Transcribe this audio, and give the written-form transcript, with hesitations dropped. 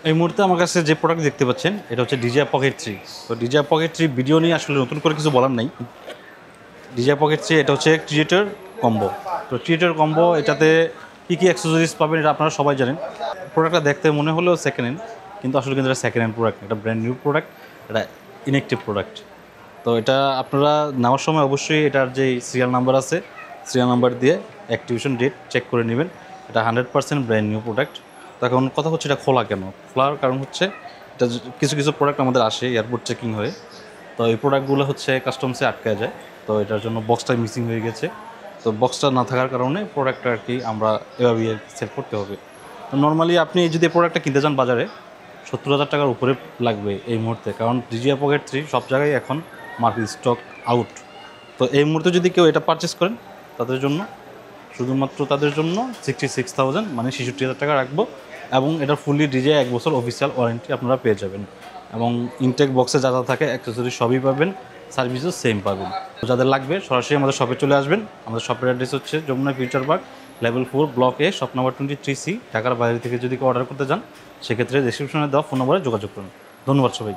এই মুহূর্তে আমার কাছে যে প্রোডাক্ট দেখতে পাচ্ছেন এটা হচ্ছে DJI Pocket 3। তো DJI Pocket 3 ভিডিও নিয়ে আসলে নতুন করে কিছু বলার নাই। DJI Pocket 3 এটা হচ্ছে ক্রিয়েটর কম্বো। তো ক্রিয়েটর কম্বো এটাতে কী কী অ্যাক্সেসরিজ পাবেন এটা আপনারা সবাই জানেন। প্রোডাক্টটা দেখতে মনে হলেও সেকেন্ড হ্যান্ড, কিন্তু আসলে কিন্তু এটা সেকেন্ড হ্যান্ড প্রোডাক্ট, এটা ব্র্যান্ড নিউ প্রোডাক্ট, এটা ইনঅ্যাক্টিভ প্রোডাক্ট। তো এটা আপনারা নেওয়ার সময় অবশ্যই এটার যে সিরিয়াল নাম্বার আছে, সিরিয়াল নাম্বার দিয়ে অ্যাক্টিভেশন ডেট চেক করে নেবেন। এটা 100% ব্র্যান্ড নিউ প্রোডাক্ট। তো এখন কথা হচ্ছে এটা খোলা কেন? খোলার কারণ হচ্ছে এটা কিছু কিছু প্রোডাক্ট আমাদের আসে এয়ারপোর্ট চেকিং হয়ে, তো এই প্রোডাক্টগুলো হচ্ছে কাস্টমসে আটকায় যায়। তো এটার জন্য বক্সটা মিসিং হয়ে গেছে। তো বক্সটা না থাকার কারণে প্রোডাক্টটা আর কি আমরা এভাবে সেল করতে হবে। তো নর্মালি আপনি যদি এই প্রোডাক্টটা কিনতে যান বাজারে 70,000 টাকার উপরে লাগবে এই মুহূর্তে, কারণ DJI Pocket 3 সব জায়গায় এখন মার্কেট স্টক আউট। তো এই মুহূর্তে যদি কেউ এটা পারচেস করেন তাদের জন্য, শুধুমাত্র তাদের জন্য 66,000 মানে 66,000 টাকা রাখবো। এবং এটা ফুললি DJI 1 বছর অফিসিয়াল ওয়ারেন্টি আপনারা পেয়ে যাবেন। এবং ইনটেক বক্সে যা যা থাকে অ্যাক্সেসরি সবই পাবেন, সার্ভিসও সেম পাবেন। তো যাদের লাগবে সরাসরি আমাদের শপে চলে আসবেন। আমাদের শপের অ্যাড্রেস হচ্ছে Jamuna future park, level 4, block A, shop number 23C। ঢাকার বাইরে থেকে যদি কেউ অর্ডার করতে চান সেক্ষেত্রে ডেসক্রিপশনে দেওয়া ফোন নম্বরে যোগাযোগ করুন। ধন্যবাদ সবাই।